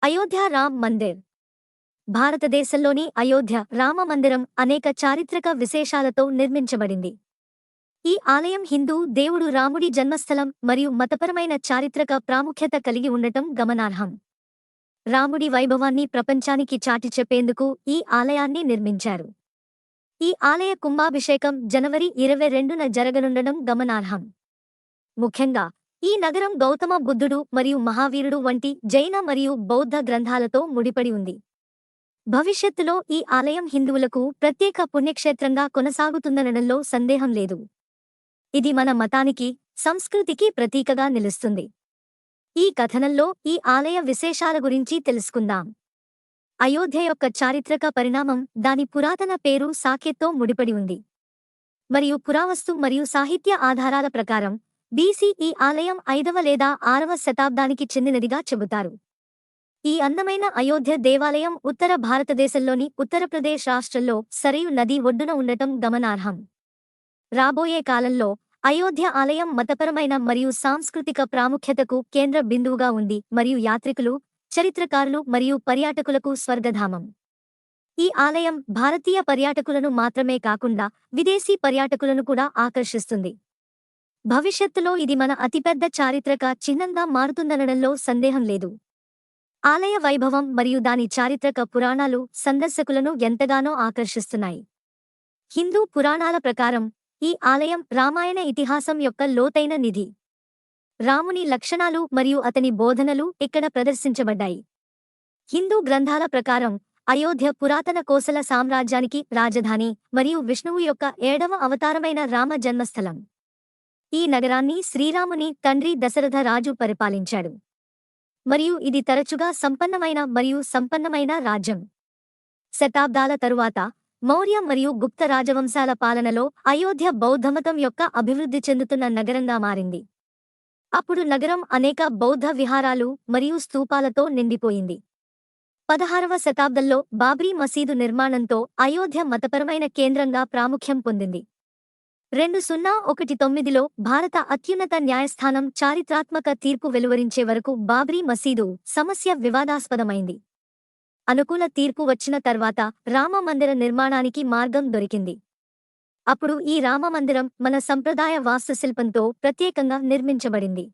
అయోధ్య రామ్ మందిర్ భారతదేశంలోని అయోధ్య రామ మందిరం అనేక చారిత్రక విశేషాలతో నిర్మించబడింది. ఈ ఆలయం హిందూ దేవుడు రాముడి జన్మస్థలం మరియు మతపరమైన చారిత్రక ప్రాముఖ్యత కలిగి ఉండటం గమనార్హం. రాముడి వైభవాన్ని ప్రపంచానికి చాటి చెప్పేందుకు ఈ ఆలయాన్ని నిర్మించారు. ఈ ఆలయ కుంభాభిషేకం జనవరి 22న జరగనుండడం గమనార్హం. ముఖ్యంగా ఈ నగరం గౌతమ బుద్ధుడు మరియు మహావీరుడు వంటి జైన మరియు బౌద్ధ గ్రంథాలతో ముడిపడి ఉంది. భవిష్యత్తులో ఈ ఆలయం హిందువులకు ప్రత్యేక పుణ్యక్షేత్రంగా కొనసాగుతుందనడంలో సందేహం లేదు. ఇది మన మతానికి, సంస్కృతికి ప్రతీకగా నిలుస్తుంది. ఈ కథనంలో ఈ ఆలయ విశేషాల గురించి తెలుసుకుందాం. అయోధ్య యొక్క చారిత్రక పరిణామం దాని పురాతన పేరు సాకేత్తో ముడిపడి ఉంది. మరియు పురావస్తు మరియు సాహిత్య ఆధారాల ప్రకారం బీసీ ఈ ఆలయం 5వ లేదా 6వ శతాబ్దానికి చెందినదిగా చెబుతారు. ఈ అందమైన అయోధ్య దేవాలయం ఉత్తర భారతదేశంలోని ఉత్తరప్రదేశ్ రాష్ట్రంలో సరయూ నది ఒడ్డున ఉండటం గమనార్హం. రాబోయే కాలంలో అయోధ్య ఆలయం మతపరమైన మరియు సాంస్కృతిక ప్రాముఖ్యతకు కేంద్ర బిందువుగా ఉంది మరియు యాత్రికులు, చరిత్రకారులు మరియు పర్యాటకులకు స్వర్గధామం. ఈ ఆలయం భారతీయ పర్యాటకులను మాత్రమే కాకుండా విదేశీ పర్యాటకులను కూడా ఆకర్షిస్తుంది. భవిష్యత్తులో ఇది మన అతిపెద్ద చారిత్రక చిహ్నంగా మారుతుందనడంలో సందేహం లేదు. ఆలయ వైభవం మరియు దాని చారిత్రక పురాణాలు సందర్శకులను ఎంతగానో ఆకర్షిస్తున్నాయి. హిందూ పురాణాల ప్రకారం ఈ ఆలయం రామాయణ ఇతిహాసం యొక్క లోతైన నిధి. రాముని లక్షణాలు మరియు అతని బోధనలు ఇక్కడ ప్రదర్శించబడ్డాయి. హిందూ గ్రంథాల ప్రకారం అయోధ్య పురాతన కోసల సామ్రాజ్యానికి రాజధాని మరియు విష్ణువు యొక్క 7వ అవతారమైన రామ జన్మస్థలం. ఈ నగరాన్ని శ్రీరాముని తండ్రి దశరథ రాజు పరిపాలించాడు. మరియు ఇది తరచుగా సంపన్నమైన రాజ్యం. శతాబ్దాల తరువాత మౌర్య మరియు గుప్త రాజవంశాల పాలనలో అయోధ్య బౌద్ధమతం యొక్క అభివృద్ధి చెందుతున్న నగరంగా మారింది. అప్పుడు నగరం అనేక బౌద్ధ విహారాలు మరియు స్తూపాలతో నిండిపోయింది. 16వ శతాబ్దంలో బాబ్రీ మసీదు నిర్మాణంతో అయోధ్య మతపరమైన కేంద్రంగా ప్రాముఖ్యం పొందింది. 2019లో భారత అత్యున్నత న్యాయస్థానం చారిత్రాత్మక తీర్పు వెలువరించే వరకు బాబ్రీ మసీదు సమస్య వివాదాస్పదమైంది. అనుకూల తీర్పు వచ్చిన తర్వాత రామ మందిర నిర్మాణానికి మార్గం దొరికింది. అప్పుడు ఈ రామ మందిరం మన సంప్రదాయ వాస్తుశిల్పంతో ప్రత్యేకంగా నిర్మించబడింది.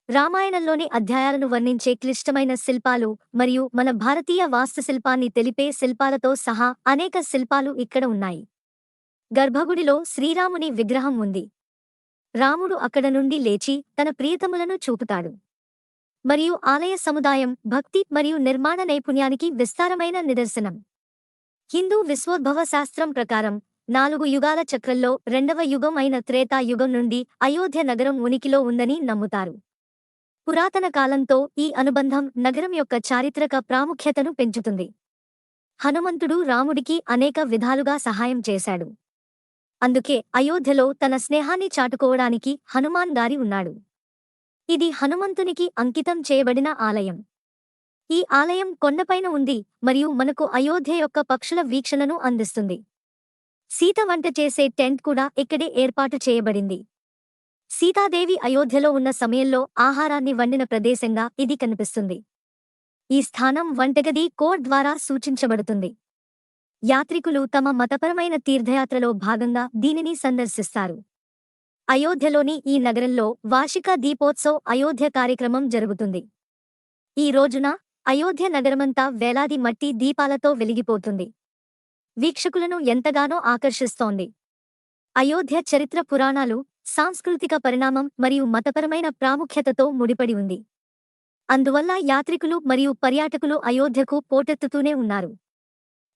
రామాయణంలోని అధ్యాయాలను వర్ణించే క్లిష్టమైన శిల్పాలు మరియు మన భారతీయ వాస్తుశిల్పాన్ని తెలిపే శిల్పాలతో సహా అనేక శిల్పాలు ఇక్కడ ఉన్నాయి. గర్భగుడిలో శ్రీరాముని విగ్రహం ఉంది. రాముడు అక్కడ నుండి లేచి తన ప్రియతములను చూపుతాడు. మరియు ఆలయ సముదాయం భక్తి మరియు నిర్మాణ నైపుణ్యానికి విస్తారమైన నిదర్శనం. హిందూ విశ్వోద్భవ శాస్త్రం ప్రకారం 4 యుగాల చక్రంలో 2వ యుగం అయిన త్రేతా యుగం నుండి అయోధ్య నగరం ఉనికిలో ఉందని నమ్ముతారు. పురాతన కాలంతో ఈ అనుబంధం నగరం యొక్క చారిత్రక ప్రాముఖ్యతను పెంచుతుంది. హనుమంతుడు రాముడికి అనేక విధాలుగా సహాయం చేశాడు. అందుకే అయోధ్యలో తన స్నేహాన్ని చాటుకోవడానికి హనుమాన్ గారి ఉన్నాడు. ఇది హనుమంతునికి అంకితం చేయబడిన ఆలయం. ఈ ఆలయం కొండపైన ఉంది మరియు మనకు అయోధ్య యొక్క పక్షుల వీక్షణను అందిస్తుంది. సీత వంట చేసే టెంట్ కూడా ఇక్కడే ఏర్పాటు చేయబడింది. సీతాదేవి అయోధ్యలో ఉన్న సమయంలో ఆహారాన్ని వండిన ప్రదేశంగా ఇది కనిపిస్తుంది. ఈ స్థానం వంటగది కోడ్ ద్వారా సూచించబడుతుంది. యాత్రికులు తమ మతపరమైన తీర్థయాత్రలో భాగంగా దీనిని సందర్శిస్తారు. అయోధ్యలోని ఈ నగరంలో వార్షిక దీపోత్సవ్ అయోధ్య కార్యక్రమం జరుగుతుంది. ఈ రోజున అయోధ్య నగరమంతా వేలాది మట్టి దీపాలతో వెలిగిపోతుంది. వీక్షకులను ఎంతగానో ఆకర్షిస్తోంది. అయోధ్య చరిత్ర పురాణాలు, సాంస్కృతిక పరిణామం మరియు మతపరమైన ప్రాముఖ్యతతో ముడిపడి ఉంది. అందువల్ల యాత్రికులు మరియు పర్యాటకులు అయోధ్యకు పోటెత్తుతూనే ఉన్నారు.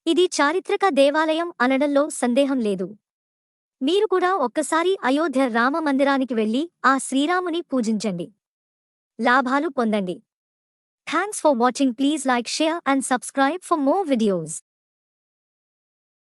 ఇది చారిత్రక దేవాలయం అనడంలో సందేహం లేదు. మీరు కూడా ఒక్కసారి అయోధ్య రామ మందిరానికి వెళ్లి ఆ శ్రీరాముని పూజించండి. లాభాలు పొందండి. Thanks for watching. Please like, share and subscribe for more videos.